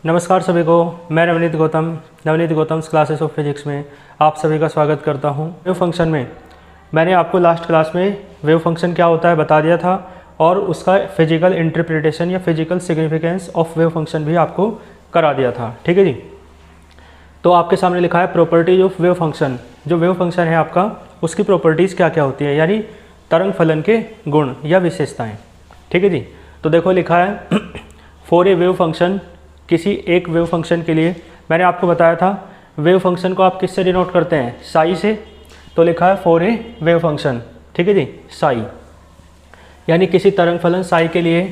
नमस्कार सभी को, मैं Navneet Gautam classes of physics में आप सभी का स्वागत करता हूं। वेव फंक्शन में मैंने आपको लास्ट क्लास में वेव फंक्शन क्या होता है बता दिया था और उसका फिजिकल इंटरप्रिटेशन या physical significance of wave function भी आपको करा दिया था। ठीक है जी। तो आपके सामने लिखा है प्रॉपर्टीज ऑफ वेव फंक्शन। जो वेव फंक्शन है आपका, उसकी प्रॉपर्टीज़ क्या क्या होती है, यानी तरंग फलन के गुण या विशेषताएँ। ठीक है जी। तो देखो लिखा है फॉर ए वेव फंक्शन, किसी एक वेव फंक्शन के लिए मैंने आपको बताया था वेव फंक्शन को आप किससे डिनोट करते हैं, साई से। तो लिखा है फॉर ए वेव फंक्शन, ठीक है जी, साई, यानी किसी तरंग फलन साई के लिए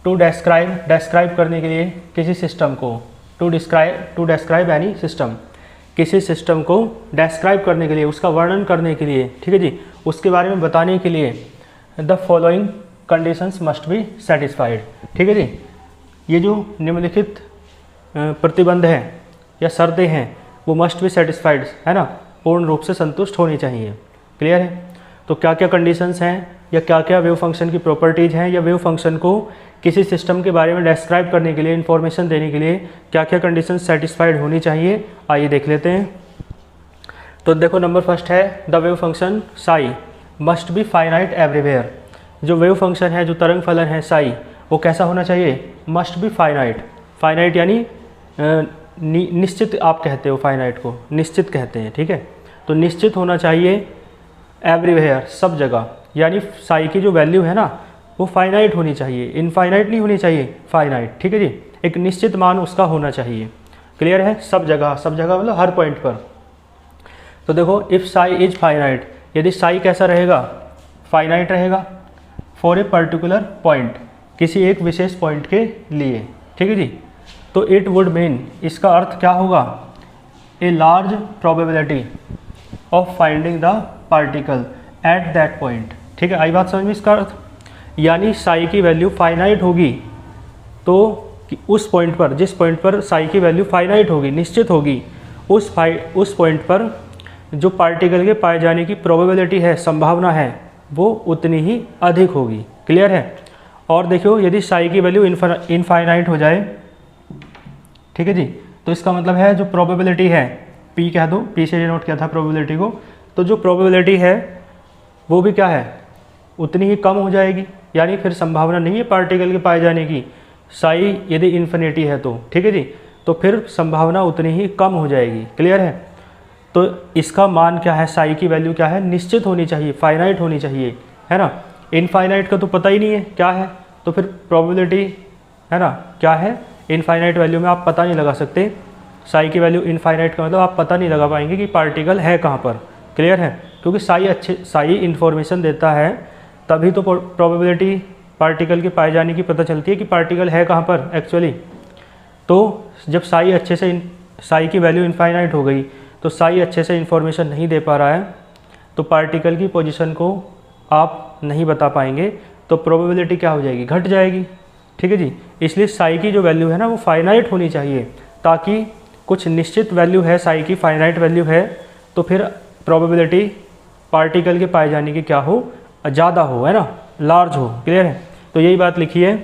टू डिस्क्राइब करने के लिए किसी सिस्टम को, टू डिस्क्राइब एनी सिस्टम, किसी सिस्टम को डिस्क्राइब करने के लिए, उसका वर्णन करने के लिए, ठीक है जी, उसके बारे में बताने के लिए the following conditions must be satisfied. ठीक है जी। ये जो निम्नलिखित प्रतिबंध है या शर्तें हैं वो मस्ट बी सेटिस्फाइड, है ना, पूर्ण रूप से संतुष्ट होनी चाहिए। क्लियर है। तो क्या क्या कंडीशंस हैं या क्या क्या वेव फंक्शन की प्रॉपर्टीज़ हैं या वेव फंक्शन को किसी सिस्टम के बारे में डिस्क्राइब करने के लिए, इंफॉर्मेशन देने के लिए क्या क्या कंडीशंस सेटिस्फाइड होनी चाहिए, आइए देख लेते हैं। तो देखो नंबर फर्स्ट है the wave function psi must be finite everywhere. जो वेव फंक्शन है, जो तरंग फलन है साई, वो कैसा होना चाहिए, मस्ट बी फाइनाइट यानी निश्चित, आप कहते हो फाइनाइट को निश्चित कहते हैं, ठीक है। तो निश्चित होना चाहिए एवरीवेयर, सब जगह, यानी साई की जो वैल्यू है ना वो फाइनाइट होनी चाहिए, इनफाइनाइट नहीं होनी चाहिए, फाइनाइट, ठीक है जी, एक निश्चित मान उसका होना चाहिए। क्लियर है। सब जगह मतलब हर पॉइंट पर। तो देखो इफ़ साई इज फाइनाइट, यदि साई कैसा रहेगा, फाइनाइट रहेगा फॉर ए पर्टिकुलर पॉइंट, किसी एक विशेष पॉइंट के लिए, ठीक है जी। तो इट वुड मीन, इसका अर्थ क्या होगा, a large probability of finding the particle at that point. ठीक है, आई बात समझ में। इसका अर्थ यानी साई की वैल्यू फाइनाइट होगी तो उस पॉइंट पर, जिस पॉइंट पर साई की वैल्यू फाइनाइट होगी, निश्चित होगी, उस पॉइंट पर जो पार्टिकल के पाए जाने की प्रोबेबिलिटी है, संभावना है, वो उतनी ही अधिक होगी। क्लियर है। और देखो यदि साई की वैल्यू इनफाइनाइट हो जाए, ठीक है जी, तो इसका मतलब है जो प्रोबेबिलिटी है, पी कह दो, पी से डिनोट किया था प्रोबेबिलिटी को, तो जो प्रोबेबिलिटी है वो भी क्या है, उतनी ही कम हो जाएगी, यानी फिर संभावना नहीं है पार्टिकल के पाए जाने की, साई यदि इन्फिनिटी है तो, ठीक है जी, तो फिर संभावना उतनी ही कम हो जाएगी। क्लियर है। तो इसका मान क्या है, साई की वैल्यू क्या है, निश्चित होनी चाहिए, फाइनाइट होनी चाहिए, है ना। इनफाइनाइट का तो पता ही नहीं है क्या है, तो फिर प्रोबेबिलिटी, है ना, क्या है, इनफाइनाइट वैल्यू में आप पता नहीं लगा सकते। साई की वैल्यू इनफाइनाइट का मतलब आप पता नहीं लगा पाएंगे कि पार्टिकल है कहाँ पर। क्लियर है। क्योंकि साई इन्फॉर्मेशन देता है, तभी तो प्रोबेबिलिटी पार्टिकल के पाए जाने की पता चलती है कि पार्टिकल है कहाँ पर एक्चुअली। तो जब साई की वैल्यू इनफाइनाइट हो गई तो साई अच्छे से इन्फॉर्मेशन नहीं दे पा रहा है, तो पार्टिकल की पोजीशन को आप नहीं बता पाएंगे, तो प्रोबेबिलिटी क्या हो जाएगी, घट जाएगी। ठीक है जी। इसलिए साई की जो वैल्यू है ना वो फाइनाइट होनी चाहिए, ताकि कुछ निश्चित वैल्यू है साई की, फाइनाइट वैल्यू है, तो फिर प्रोबेबिलिटी पार्टिकल के पाए जाने की क्या हो, ज़्यादा हो, है ना, लार्ज हो। क्लियर है। तो यही बात लिखी है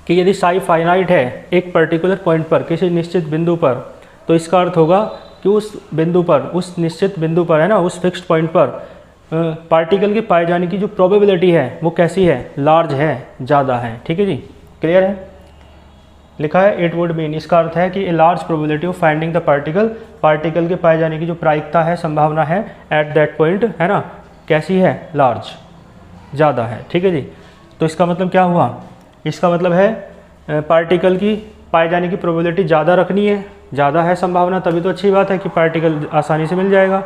कि यदि साई फाइनाइट है एक पर्टिकुलर पॉइंट पर, किसी निश्चित बिंदु पर, तो इसका अर्थ होगा कि उस बिंदु पर, उस निश्चित बिंदु पर, है ना, उस फिक्स्ड पॉइंट पर पार्टिकल के पाए जाने की जो प्रोबेबिलिटी है वो कैसी है, लार्ज है, ज़्यादा है। ठीक है जी। क्लियर है। लिखा है इट वुड मीन, इसका अर्थ है कि a large probability of finding the particle, particle के पाए जाने की जो प्रायिकता है, संभावना है एट दैट पॉइंट, है ना, कैसी है, लार्ज, ज़्यादा है। ठीक है जी। तो इसका मतलब क्या हुआ, इसका मतलब है पार्टिकल की पाए जाने की प्रोबेबिलिटी ज़्यादा रखनी है, ज़्यादा है संभावना, तभी तो अच्छी बात है कि पार्टिकल आसानी से मिल जाएगा।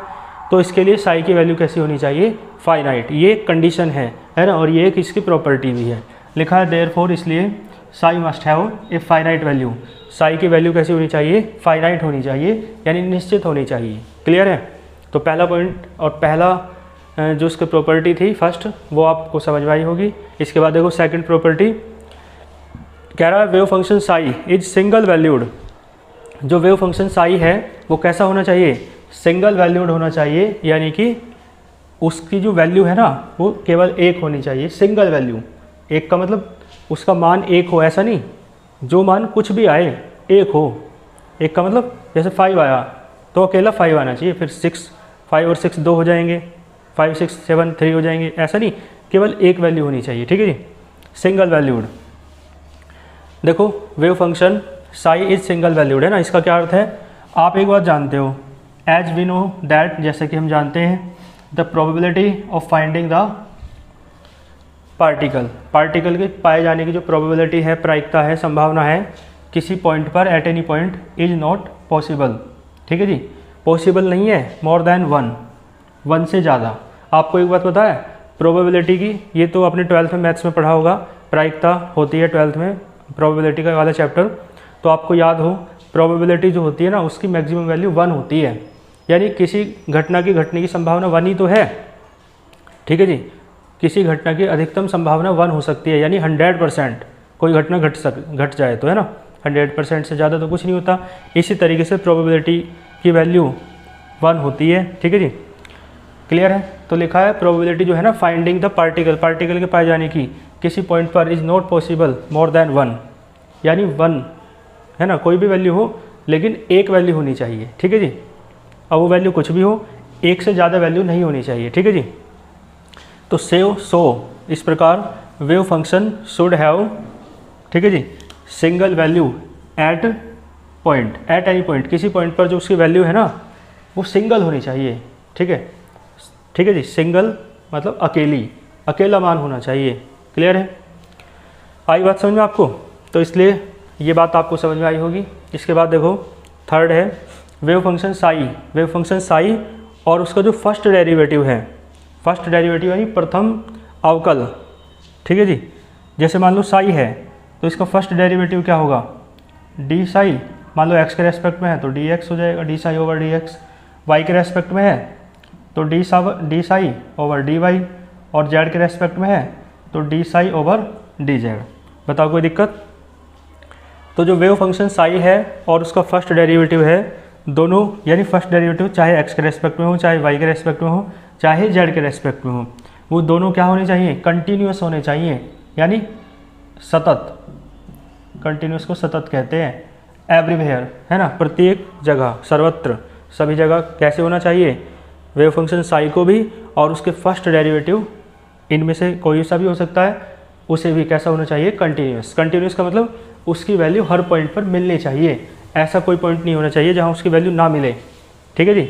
तो इसके लिए साई की वैल्यू कैसी होनी चाहिए, फाइनाइट, ये कंडीशन है ना, और ये एक इसकी प्रॉपर्टी भी है। लिखा है देयरफॉर, इसलिए Sai must have a finite value, Sai की वैल्यू कैसी होनी चाहिए, फाइनाइट होनी चाहिए, यानी निश्चित होनी चाहिए। क्लियर है। तो पहला पॉइंट और पहला जो उसकी प्रॉपर्टी थी फर्स्ट, वो आपको समझ में आई होगी। इसके बाद देखो सेकंड प्रॉपर्टी कह रहा है wave function psi is single valued. जो वेव फंक्शन साई है वो कैसा होना चाहिए, सिंगल वैल्यूड होना चाहिए, यानी कि उसकी जो वैल्यू है ना वो केवल एक होनी चाहिए, सिंगल वैल्यू। एक का मतलब उसका मान एक हो, ऐसा नहीं, जो मान कुछ भी आए एक हो, एक का मतलब जैसे 5 आया तो अकेला 5 आना चाहिए, फिर 6, 5 और 6 2 हो जाएंगे, 5 6 7 3 हो जाएंगे, ऐसा नहीं, केवल एक वैल्यू होनी चाहिए, ठीक है जी, सिंगल वैल्यूड। देखो wave function psi is single valued है ना, इसका क्या अर्थ है, आप एक बात जानते हो, एज वी नो दैट, जैसे कि हम जानते हैं, the probability of finding the particle के पाए जाने की जो प्रोबेबिलिटी है, प्रायिकता है, संभावना है, किसी पॉइंट पर eight any point is not possible, ठीक है जी, पॉसिबल नहीं है मोर देन 1 से ज़्यादा। आपको एक बात पता है प्रोबेबिलिटी की, ये तो आपने 12th में मैथ्स में पढ़ा होगा, प्रायिकता होती है 12th में, प्रोबेबिलिटी का वाला चैप्टर, तो आपको याद हो प्रोबेबिलिटी जो होती है ना उसकी मैक्सिमम वैल्यू 1 होती है, यानी किसी घटना की घटने की संभावना 1 ही तो है, ठीक है जी, किसी घटना की अधिकतम संभावना 1 हो सकती है, यानी 100% कोई घटना घट जाए तो, है ना, 100% से ज़्यादा तो कुछ नहीं होता। इसी तरीके से प्रोबेबिलिटी की वैल्यू 1 होती है, ठीक है जी, क्लियर है। तो लिखा है प्रोबेबिलिटी जो है ना फाइंडिंग द पार्टिकल के पाए जाने की किसी पॉइंट पर is not possible more than 1, यानी 1 है ना, कोई भी वैल्यू हो लेकिन एक वैल्यू होनी चाहिए, ठीक है जी, अब वो वैल्यू कुछ भी हो, एक से ज़्यादा वैल्यू नहीं होनी चाहिए, ठीक है जी। तो इस प्रकार वेव फंक्शन शुड हैव, ठीक है जी, single value at any point, किसी पॉइंट पर जो उसकी वैल्यू है ना वो सिंगल होनी चाहिए, ठीक है जी, सिंगल मतलब अकेला मान होना चाहिए, क्लियर है, आई बात समझ में आपको। तो इसलिए ये बात आपको समझ में आई होगी। इसके बाद देखो थर्ड है वेव फंक्शन साई और उसका जो फर्स्ट डेरिवेटिव है, फर्स्ट डेरिवेटिव यानी प्रथम अवकल, ठीक है जी, जैसे मान लो साई है तो इसका फर्स्ट डेरिवेटिव क्या होगा, डी साई, मान लो x के रेस्पेक्ट में है तो डी एक्स हो जाएगा, d psi over d x, y के रेस्पेक्ट में है तो d psi over d y, और जेड के रेस्पेक्ट में है तो d psi over d z. बताओ कोई दिक्कत। तो जो वेव फंक्शन साई है और उसका फर्स्ट डेरिवेटिव है, दोनों यानी फर्स्ट डेरिवेटिव चाहे x के रेस्पेक्ट में हो, चाहे y के रेस्पेक्ट में हो, चाहे z के रेस्पेक्ट में हो, वो दोनों क्या होने चाहिए, कंटिन्यूस होने चाहिए, यानी सतत, कंटिन्यूस को सतत कहते हैं, एवरीवेयर, है ना, प्रत्येक जगह, सर्वत्र, सभी जगह कैसे होना चाहिए, वेव फंक्शन साई को भी और उसके फर्स्ट डेरिवेटिव, इनमें से कोई सा भी हो सकता है, उसे भी कैसा होना चाहिए, कंटिन्यूस का मतलब उसकी वैल्यू हर पॉइंट पर मिलनी चाहिए, ऐसा कोई पॉइंट नहीं होना चाहिए जहाँ उसकी वैल्यू ना मिले, ठीक है जी।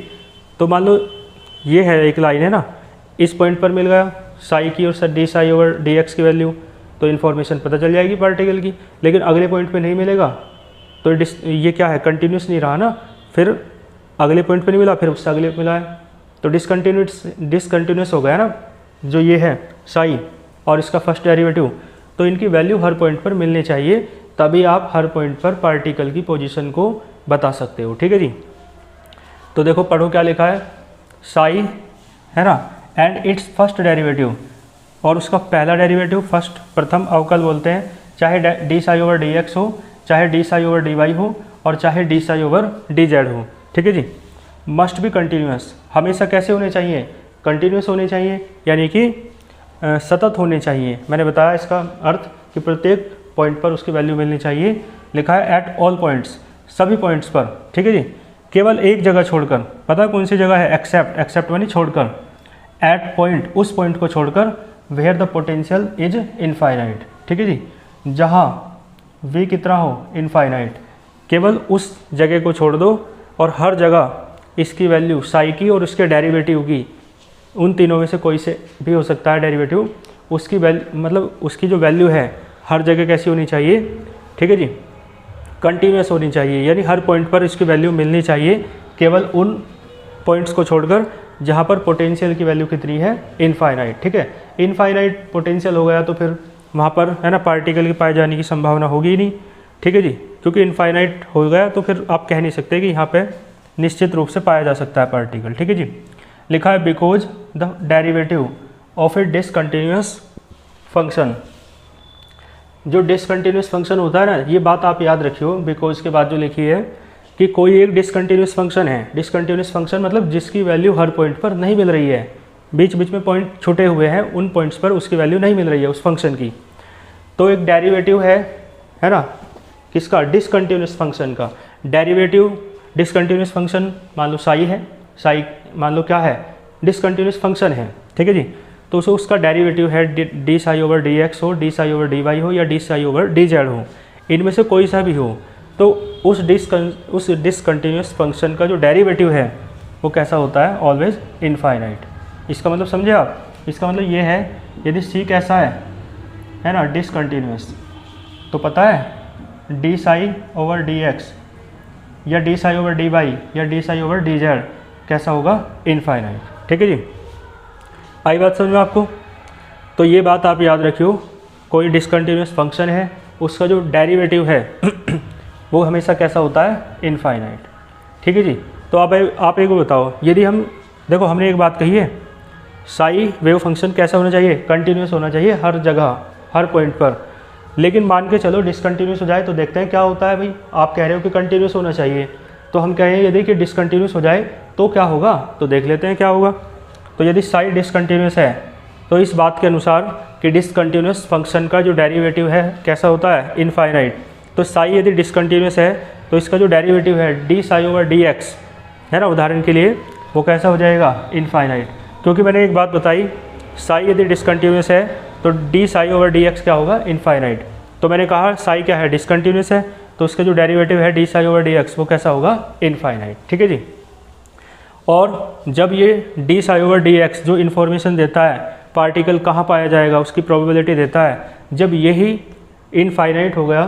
तो मान लो ये है एक लाइन है ना, इस पॉइंट पर मिल गया साई की और D psi over d x की वैल्यू, तो इन्फॉर्मेशन पता चल जाएगी पार्टिकल की, लेकिन अगले पॉइंट पे नहीं मिलेगा तो ये क्या है, कंटिन्यूस नहीं रहा ना, फिर अगले पॉइंट पे नहीं मिला, फिर उससे अगले पे मिला है तो डिसकंटिन्यूस हो गया ना, जो ये है साई और इसका फर्स्ट डेरिवेटिव, तो इनकी वैल्यू हर पॉइंट पर मिलनी चाहिए, तभी आप हर पॉइंट पर पार्टिकल की पोजीशन को बता सकते हो, ठीक है जी। तो देखो पढ़ो क्या लिखा है, साई है ना एंड इट्स फर्स्ट डेरिवेटिव, और उसका पहला डेरिवेटिव फर्स्ट प्रथम अवकल बोलते हैं, चाहे d psi over d x हो, चाहे d psi over d y हो, और चाहे d psi over d z हो, ठीक है जी। मस्ट बी कंटिन्यूस, हमेशा कैसे होने चाहिए, कंटिन्यूस होने चाहिए, यानी कि सतत होने चाहिए। मैंने बताया इसका अर्थ कि प्रत्येक पॉइंट पर उसकी वैल्यू मिलनी चाहिए, लिखा है एट ऑल पॉइंट्स, सभी पॉइंट्स पर, ठीक है जी, केवल एक जगह छोड़कर, पता है कौन सी जगह है, एक्सेप्ट यानी छोड़कर, एट पॉइंट उस पॉइंट को छोड़कर, where the potential is infinite, ठीक है जी, जहाँ v कितना हो, इनफाइनाइट, केवल उस जगह को छोड़ दो और हर जगह इसकी वैल्यू साई की और उसके डेरिवेटिव की, उन तीनों में से कोई से भी हो सकता है डेरिवेटिव, उसकी वैल्यू मतलब उसकी जो वैल्यू है हर जगह कैसी होनी चाहिए, ठीक है जी, कंटिन्यूस होनी चाहिए, यानी हर पॉइंट पर इसकी वैल्यू मिलनी चाहिए, केवल उन पॉइंट्स को छोड़कर जहाँ पर पोटेंशियल की वैल्यू कितनी है, इनफाइनाइट, ठीक है। इनफाइनाइट पोटेंशियल हो गया तो फिर वहाँ पर है ना पार्टिकल के पाए जाने की संभावना होगी ही नहीं, ठीक है जी, क्योंकि इनफाइनाइट हो गया तो फिर आप कह नहीं सकते कि यहाँ पे निश्चित रूप से पाया जा सकता है पार्टिकल, ठीक है जी। लिखा है because the derivative of A discontinuous function, जो डिसकंटिन्यूअस फंक्शन होता है ना, ये बात आप याद रखियो, बिकॉज के बाद जो लिखी है कि कोई एक डिसकंटिन्यूअस फंक्शन है, डिसकंटिन्यूअस फंक्शन मतलब जिसकी वैल्यू हर पॉइंट पर नहीं मिल रही है, बीच बीच में पॉइंट छूटे हुए हैं, उन पॉइंट्स पर उसकी वैल्यू नहीं मिल रही है उस फंक्शन की, तो एक डेरिवेटिव है ना, किसका, डिसकंटिन्यूस फंक्शन का। डेरिवेटिव डिसकंटिन्यूस फंक्शन मान लो साई है, साई मान लो क्या है, डिसकंटिन्यूस फंक्शन है, ठीक है जी। तो उसका डेरिवेटिव है d psi over d x हो, d psi over d y हो या d psi over d z हो, इनमें से कोई सा भी हो, तो उस डिसकंटिन्यूस फंक्शन का जो डेरिवेटिव है वो कैसा होता है, ऑलवेज इनफाइनाइट। इसका मतलब समझे आप, इसका मतलब ये है यदि सी कैसा है ना, डिसकंटिन्यूस, तो पता है d psi over d x या d psi over d y या d psi over d z कैसा होगा, इनफाइनाइट, ठीक है जी। आई बात समझ में आपको। तो ये बात आप याद रखियो, कोई डिसकंटिन्यूस फंक्शन है उसका जो डेरिवेटिव है वो हमेशा कैसा होता है, इनफाइनाइट, ठीक है जी। तो आप एक बताओ, यदि हम देखो हमने एक बात कही है, साई वेव फंक्शन कैसा होना चाहिए, कंटिन्यूस होना चाहिए हर जगह हर पॉइंट पर, लेकिन मान के चलो डिसकंटिन्यूस हो जाए तो देखते हैं क्या होता है भाई। आप कह रहे हो कि कंटिन्यूस होना चाहिए, तो हम कहें यदि कि डिसकंटिन्यूस हो जाए तो क्या होगा, तो देख लेते हैं क्या होगा। तो यदि साई डिसकंटिन्यूस है तो इस बात के अनुसार कि डिसकंटिन्यूस फंक्शन का जो डेरिवेटिव है कैसा होता है, इनफाइनाइट। तो साई यदि डिसकंटिन्यूस है तो इसका जो डेरिवेटिव है d psi over d x है ना, उदाहरण के लिए, वो कैसा हो जाएगा, इनफाइनाइट। क्योंकि मैंने एक बात बताई, साई यदि डिसकंटिन्यूस है तो d psi over d x क्या होगा, इनफाइनाइट। तो मैंने कहा साई क्या है, डिसकंटिन्यूस है, तो उसका जो डेरिवेटिव है d psi over d x वो कैसा होगा, इनफाइनाइट, ठीक है जी। और जब ये D psi over d x जो इन्फॉर्मेशन देता है पार्टिकल कहाँ पाया जाएगा उसकी प्रोबेबिलिटी देता है, जब यही इनफाइनाइट हो गया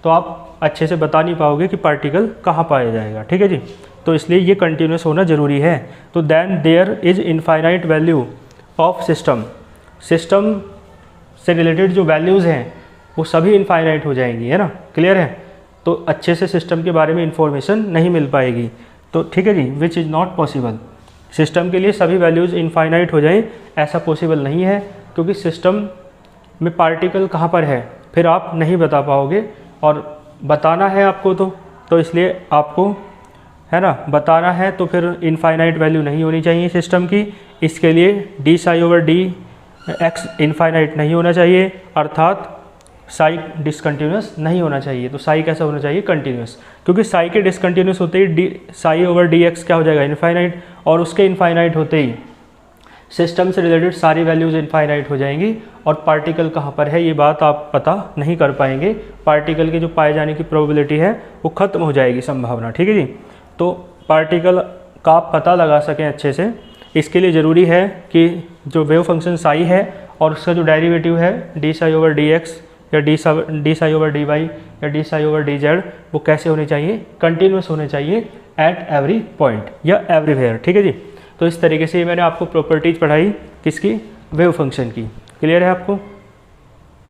तो आप अच्छे से बता नहीं पाओगे कि पार्टिकल कहाँ पाया जाएगा, ठीक है जी। तो इसलिए ये कंटिन्यूस होना ज़रूरी है। तो then there is infinite value of system, system से रिलेटेड जो वैल्यूज़ हैं वो सभी इनफाइनाइट हो जाएंगी, है ना, क्लियर है। तो अच्छे से सिस्टम के बारे में इंफॉर्मेशन नहीं मिल पाएगी, तो ठीक है जी, which is not possible. System के लिए सभी वैल्यूज़ इनफाइनाइट हो जाएं ऐसा पॉसिबल नहीं है, क्योंकि सिस्टम में पार्टिकल कहाँ पर है फिर आप नहीं बता पाओगे, और बताना है आपको तो इसलिए आपको, है ना, बताना है तो फिर इनफाइनाइट वैल्यू नहीं होनी चाहिए सिस्टम की। इसके लिए D psi over d x infinite नहीं होना चाहिए, अर्थात साई डिसकंटिन्यूस नहीं होना चाहिए। तो साई कैसा होना चाहिए, कंटिन्यूस, क्योंकि साई के डिसकंटिन्यूस होते ही d psi over d x क्या हो जाएगा, इनफाइनाइट, और उसके इनफाइनाइट होते ही सिस्टम से रिलेटेड सारी वैल्यूज़ इनफाइनाइट हो जाएंगी, और पार्टिकल कहाँ पर है ये बात आप पता नहीं कर पाएंगे। पार्टिकल के जो पाए जाने की प्रोबेबिलिटी है वो ख़त्म हो जाएगी, संभावना, ठीक है जी। तो पार्टिकल का आप पता लगा सकें अच्छे से, इसके लिए ज़रूरी है कि जो वेव फंक्शन साई है और उसका जो डेरिवेटिव है d psi over d x या d psi over d y या d psi over d z वो कैसे होने चाहिए, कंटिन्यूस होने चाहिए एट एवरी पॉइंट या एवरीवेयर, ठीक है जी। तो इस तरीके से मैंने आपको प्रॉपर्टीज़ पढ़ाई किसकी, वेव फंक्शन की। क्लियर है आपको।